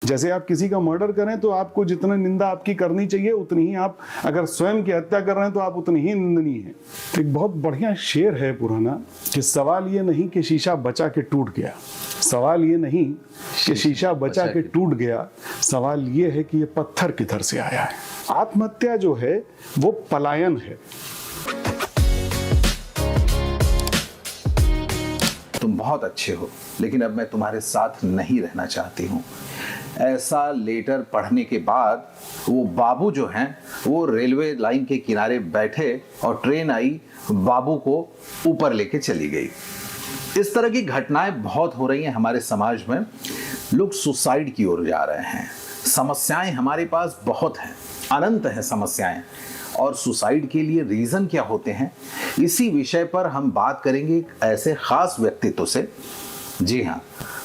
जैसे आप किसी का मर्डर करें तो आपको जितना निंदा आपकी करनी चाहिए उतनी ही आप अगर स्वयं की हत्या कर रहे हैं तो आप उतनी ही निंदनीय हैं। एक बहुत बढ़िया शेर है पुराना कि सवाल ये नहीं कि शीशा बचा के टूट गया, सवाल ये नहीं कि शीशा बचा के टूट गया, सवाल ये है कि ये पत्थर किधर से आया है। आत्महत्या जो है वो पलायन है। तुम बहुत अच्छे हो, लेकिन अब मैं तुम्हारे साथ नहीं रहना चाहती हूँ। ऐसा लेटर पढ़ने के बाद वो बाबू जो हैं वो रेलवे लाइन के किनारे बैठे और ट्रेन आई, बाबू को ऊपर लेके चली गई। इस तरह की घटनाएं बहुत हो रही हैं हमारे समाज में। लोग सुसाइड की ओर जा रहे हैं। समस्याएं हमारे पास बहुत हैं, अनंत हैं समस्याएं। और सुसाइड के लिए रीजन क्या होते हैं, इसी विषय पर हम बात करेंगे एक ऐसे खास व्यक्तित्व से। जी हाँ,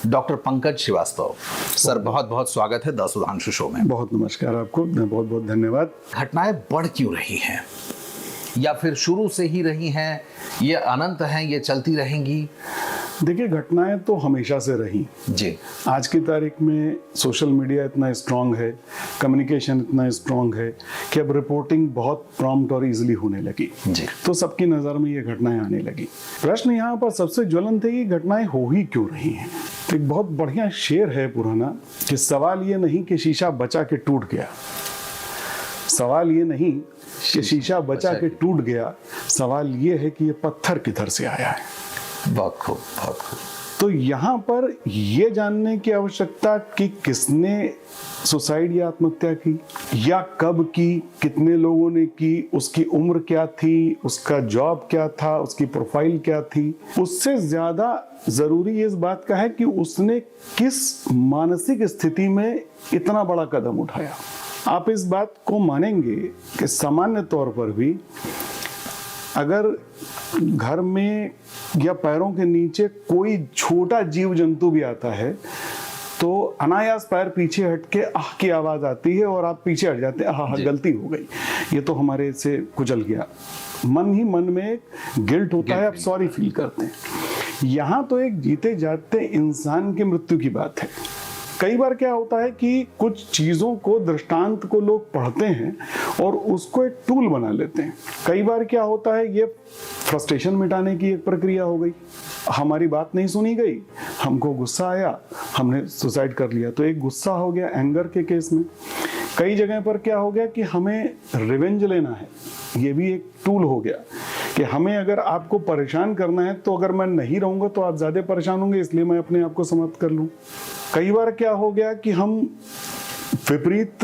डॉक्टर पंकज श्रीवास्तव सर, बहुत बहुत स्वागत है द सुधांशु शो में। बहुत नमस्कार आपको, बहुत बहुत धन्यवाद। घटनाएं बढ़ क्यों रही हैं, या फिर शुरू से ही रही हैं, ये अनंत हैं, ये चलती रहेंगी? देखिए, घटनाएं तो हमेशा से रही जी। आज की तारीख में सोशल मीडिया इतना स्ट्रांग है, कम्युनिकेशन इतना स्ट्रांग है कि अब रिपोर्टिंग बहुत प्रॉम्प्ट और इजीली होने लगी जी। तो सबकी नज़र में ये घटनाएं आने लगी। प्रश्न यहाँ पर सबसे ज्वलंत है, ये घटनाएं हो ही क्यों रही हैं। एक बहुत बढ़िया शेर है पुराना कि सवाल ये नहीं कि शीशा बचा के टूट गया, सवाल ये नहीं कि शीशा बचा के टूट गया, सवाल ये है कि ये पत्थर किधर से आया है। बहुत खूब, बहुत खूब। तो यहाँ पर ये जानने की आवश्यकता कि किसने सुसाइड या आत्महत्या की, या कब की, कितने लोगों ने की, उसकी उम्र क्या थी, उसका जॉब क्या था, उसकी प्रोफाइल क्या थी, उससे ज्यादा जरूरी इस बात का है कि उसने किस मानसिक स्थिति में इतना बड़ा कदम उठाया। आप इस बात को मानेंगे कि सामान्य तौर पर भी अगर घर में या पैरों के नीचे कोई छोटा जीव जंतु भी आता है तो अनायास पैर पीछे हट के आह की आवाज आती है और आप पीछे हट जाते हैं, आह गलती हो गई, ये तो हमारे से कुचल गया। मन ही मन में गिल्ट होता है, आप सॉरी फील करते हैं। यहाँ तो एक जीते जागते इंसान की मृत्यु की बात है। कई बार क्या होता है कि कुछ चीजों को, दृष्टांत को लोग पढ़ते हैं और उसको एक टूल बना लेते हैं। कई बार क्या होता है, ये फ्रस्ट्रेशन मिटाने की एक प्रक्रिया हो गई, हमारी बात नहीं सुनी गई, हमको गुस्सा आया, हमने सुसाइड कर लिया, तो एक गुस्सा हो गया एंगर के केस में। कई जगह पर क्या हो गया कि हमें रिवेंज लेना है, ये भी एक टूल हो गया कि हमें अगर आपको परेशान करना है तो अगर मैं नहीं रहूंगा तो आप ज्यादा परेशान होंगे, इसलिए मैं अपने आप को समाप्त कर लूं। कई बार क्या हो गया कि हम विपरीत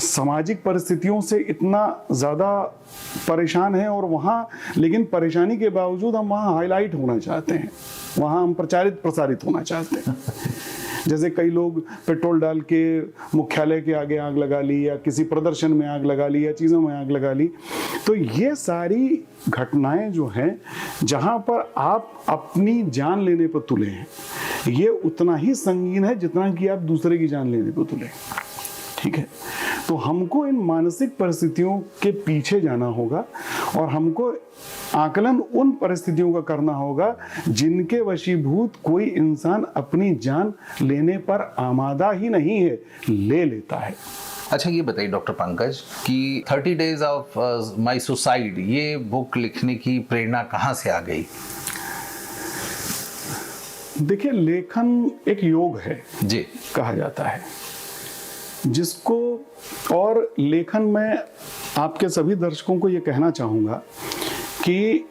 सामाजिक परिस्थितियों से इतना ज्यादा परेशान हैं और वहां, लेकिन परेशानी के बावजूद हम वहां हाईलाइट होना चाहते हैं, वहां हम प्रचारित प्रसारित होना चाहते हैं। जैसे कई लोग पेट्रोल डाल के मुख्यालय के आगे आग लगा ली, या किसी प्रदर्शन में आग लगा ली, या चीज़ों में आग लगा ली। तो ये सारी घटनाएं जो हैं जहां पर आप अपनी जान लेने पर तुले हैं, ये उतना ही संगीन है जितना कि आप दूसरे की जान लेने पर तुले। ठीक है, तो हमको इन मानसिक परिस्थितियों के पीछे जाना होगा और हमको आकलन उन परिस्थितियों का करना होगा जिनके वशीभूत कोई इंसान अपनी जान लेने पर आमादा ही नहीं है, ले लेता है। अच्छा, ये बताइए डॉक्टर पंकज कि 30 डेज ऑफ माय सुसाइड, ये बुक लिखने की प्रेरणा कहाँ से आ गई? देखिए, लेखन एक योग है जी, कहा जाता है, जिसको, और लेखन में आपके सभी दर्शकों को ये कहना चाहूँगा कि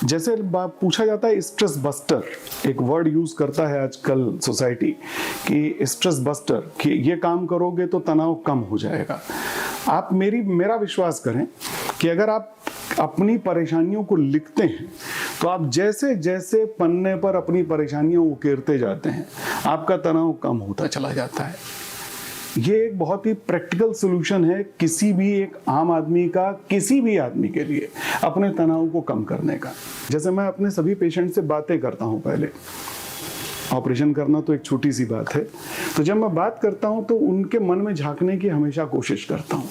जैसे पूछा जाता है स्ट्रेस बस्टर, एक वर्ड यूज करता है आजकल सोसाइटी कि स्ट्रेस बस्टर, कि ये काम करोगे तो तनाव कम हो जाएगा। आप मेरा विश्वास करें कि अगर आप अपनी परेशानियों को लिखते हैं तो आप जैसे जैसे पन्ने पर अपनी परेशानियां उकेरते जाते हैं, आपका तनाव कम होता चला जाता है। ये एक बहुत ही प्रैक्टिकल सॉल्यूशन है किसी भी एक आम आदमी का, किसी भी आदमी के लिए अपने तनाव को कम करने का। जैसे मैं अपने सभी पेशेंट से बातें करता हूं, पहले ऑपरेशन करना तो एक छोटी सी बात है, तो जब मैं बात करता हूं तो उनके मन में झांकने की हमेशा कोशिश करता हूं,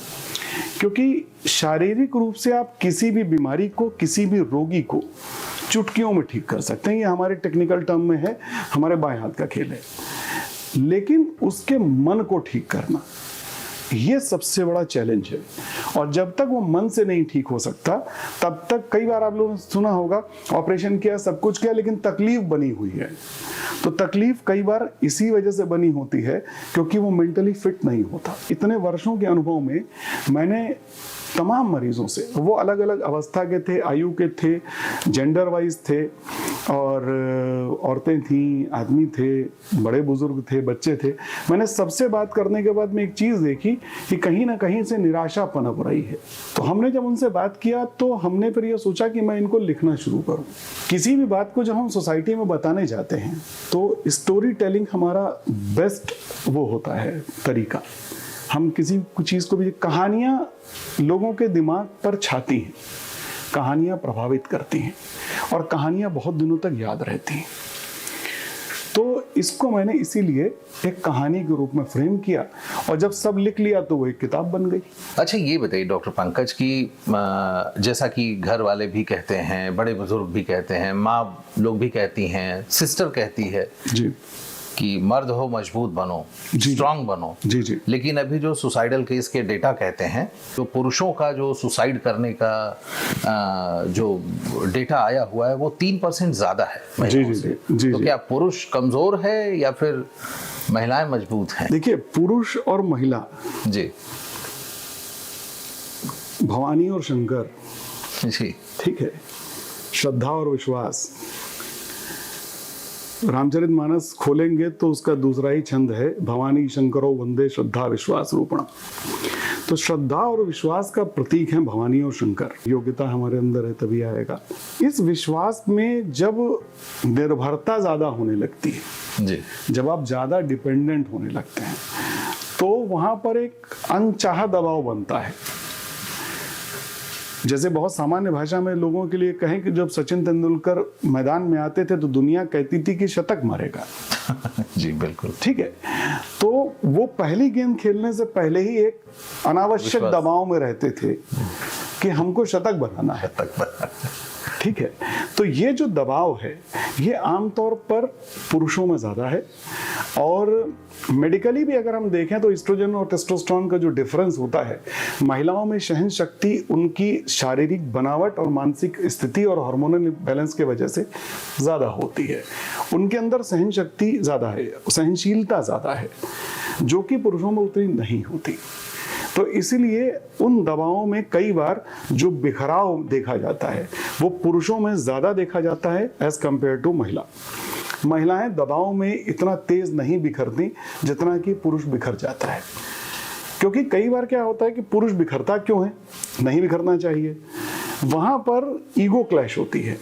क्योंकि शारीरिक रूप से आप किसी भी बीमारी को, किसी भी रोगी को चुटकियों में ठीक कर सकते हैं। ये हमारे टेक्निकल टर्म में है, हमारे बाएं हाथ का खेल है। लेकिन उसके मन को ठीक करना, ये सबसे बड़ा चैलेंज है। और जब तक वो मन से नहीं ठीक हो सकता, तब तक कई बार आप लोगों ने सुना होगा, ऑपरेशन किया, सब कुछ किया, लेकिन तकलीफ बनी हुई है। तो तकलीफ कई बार इसी वजह से बनी होती है क्योंकि वो मेंटली फिट नहीं होता। इतने वर्षों के अनुभव में मैंने तमाम मरीजों से, वो अलग अलग अवस्था के थे, आयु के थे, जेंडर वाइज थे, और औरतें थीं, आदमी थे, बड़े बुजुर्ग थे, बच्चे थे। मैंने सबसे बात करने के बाद में एक चीज़ देखी कि कहीं ना कहीं से निराशा पनप रही है। तो हमने जब उनसे बात किया तो हमने फिर ये सोचा कि मैं इनको लिखना शुरू करूं। किसी भी बात को जब हम सोसाइटी में बताने जाते हैं तो स्टोरी टेलिंग हमारा बेस्ट वो होता है तरीका। हम किसी चीज़ को भी, कहानियाँ लोगों के दिमाग पर छाती हैं, कहानियाँ प्रभावित करती हैं और कहानियाँ बहुत दिनों तक याद रहती हैं। तो इसको मैंने इसीलिए एक कहानी के रूप में फ्रेम किया, और जब सब लिख लिया तो वो एक किताब बन गई। अच्छा, ये बताइए डॉक्टर पंकज की, जैसा कि घर वाले भी कहते हैं, बड़े बुजुर्ग भी कहते हैं, माँ लोग भी कहती हैं, सिस्टर कहती है जी कि मर्द हो मजबूत बनो, स्ट्रांग बनो। जी जी। लेकिन अभी जो सुसाइडल केस के डेटा कहते हैं, तो पुरुषों का जो सुसाइड करने का जो डेटा आया हुआ है वो 3% ज्यादा है महिलाओं से। तो क्या पुरुष कमजोर है या फिर महिलाएं मजबूत हैं? देखिए, पुरुष और महिला जी, भवानी और शंकर जी, ठीक है, श्रद्धा और विश्वास। रामचरितमानस खोलेंगे तो उसका दूसरा ही छंद है, भवानी शंकरो वंदे श्रद्धा विश्वास रूपणम। तो श्रद्धा और विश्वास का प्रतीक है भवानी और शंकर। योग्यता हमारे अंदर है तभी आएगा। इस विश्वास में जब निर्भरता ज्यादा होने लगती है जी, जब आप ज्यादा डिपेंडेंट होने लगते हैं, तो वहां पर एक अनचाहा दबाव बनता है। जैसे बहुत सामान्य भाषा में लोगों के लिए कहें कि जब सचिन तेंदुलकर मैदान में आते थे तो दुनिया कहती थी कि शतक मारेगा। जी बिल्कुल ठीक है। तो वो पहली गेंद खेलने से पहले ही एक अनावश्यक दबाव में रहते थे कि हमको शतक बनाना है। ठीक है। तो ये जो दबाव है ये आमतौर पर पुरुषों में ज्यादा है, और मेडिकली भी अगर हम देखें तो एस्ट्रोजन और टेस्टोस्टेरोन का जो डिफरेंस होता है, महिलाओं में सहन शक्ति उनकी शारीरिक बनावट और मानसिक स्थिति और हार्मोनल बैलेंस के वजह से ज्यादा होती है। उनके अंदर सहन शक्ति ज्यादा है, सहनशीलता ज्यादा है, जो कि पुरुषों में उतनी नहीं होती। तो इसीलिए उन दबावों में कई बार जो बिखराव देखा जाता है वो पुरुषों में ज्यादा देखा जाता है एज कंपेयर टू महिला। महिलाएं दबाव में इतना तेज नहीं बिखरती जितना कि पुरुष बिखर जाता है। क्योंकि कई बार क्या होता है कि पुरुष बिखरता क्यों है, नहीं बिखरना चाहिए, वहां पर ईगो क्लैश होती है।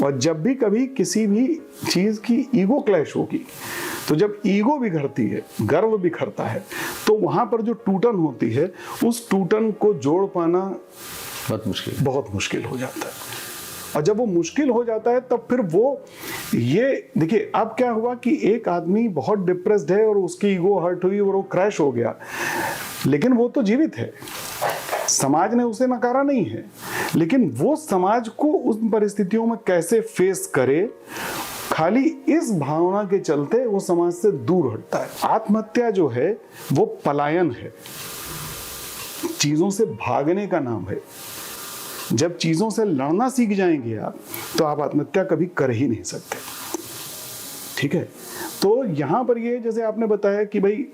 और जब भी कभी किसी भी चीज की ईगो क्लैश होगी, तो जब ईगो बिखरती है, गर्व बिखरता है, तो वहां पर जो टूटन होती है, उस टूटन को जोड़ पाना बहुत मुश्किल हो जाता है। और जब वो मुश्किल हो जाता है तब फिर वो, ये देखिए अब क्या हुआ कि एक आदमी बहुत डिप्रेस्ड है और उसकी ईगो हर्ट हुई और वो क्रैश हो गया, लेकिन वो तो जीवित है, समाज ने उसे नकारा नहीं है, लेकिन वो समाज को उन परिस्थितियों में कैसे फेस करे, खाली इस भावना के चलते वो समाज से दूर हटता है। आत्महत्या जो है वो पलायन है, चीजों से भागने का नाम है। जब चीजों से लड़ना सीख जाएंगे आप, तो आप आत्महत्या कभी कर ही नहीं सकते। ठीक है। तो यहां पर ये जैसे आपने बताया कि भाई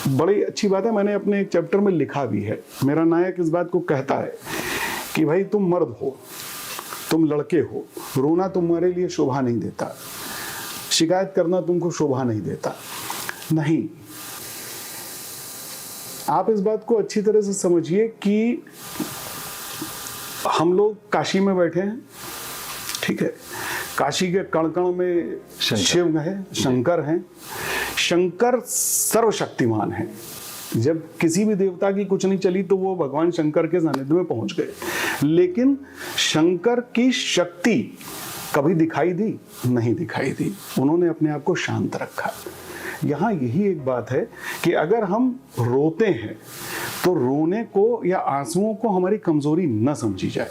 बड़ी अच्छी बात है, मैंने अपने एक चैप्टर में लिखा भी है, मेरा नायक इस बात को कहता है कि भाई तुम मर्द हो, तुम लड़के हो, रोना तुम्हारे लिए शोभा नहीं देता, शिकायत करना तुमको शोभा नहीं देता। नहीं, आप इस बात को अच्छी तरह से समझिए कि हम लोग काशी में बैठे हैं, ठीक है, काशी के कण कण में शिव है, शंकर हैं। शंकर सर्वशक्तिमान हैं। जब किसी भी देवता की कुछ नहीं चली तो वो भगवान शंकर के सानिध्य में पहुंच गए, लेकिन शंकर की शक्ति कभी दिखाई दी? नहीं दिखाई दी। उन्होंने अपने आप को शांत रखा। यहाँ यही एक बात है कि अगर हम रोते हैं तो रोने को या आंसुओं को हमारी कमजोरी न समझी जाए।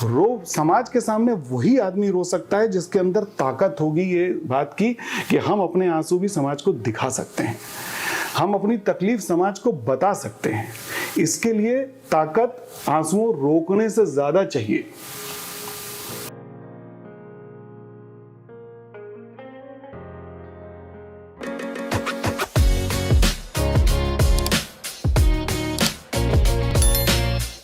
रो समाज के सामने वही आदमी रो सकता है जिसके अंदर ताकत होगी ये बात की कि हम अपने आंसू भी समाज को दिखा सकते हैं, हम अपनी तकलीफ समाज को बता सकते हैं। इसके लिए ताकत आंसुओं रोकने से ज्यादा चाहिए।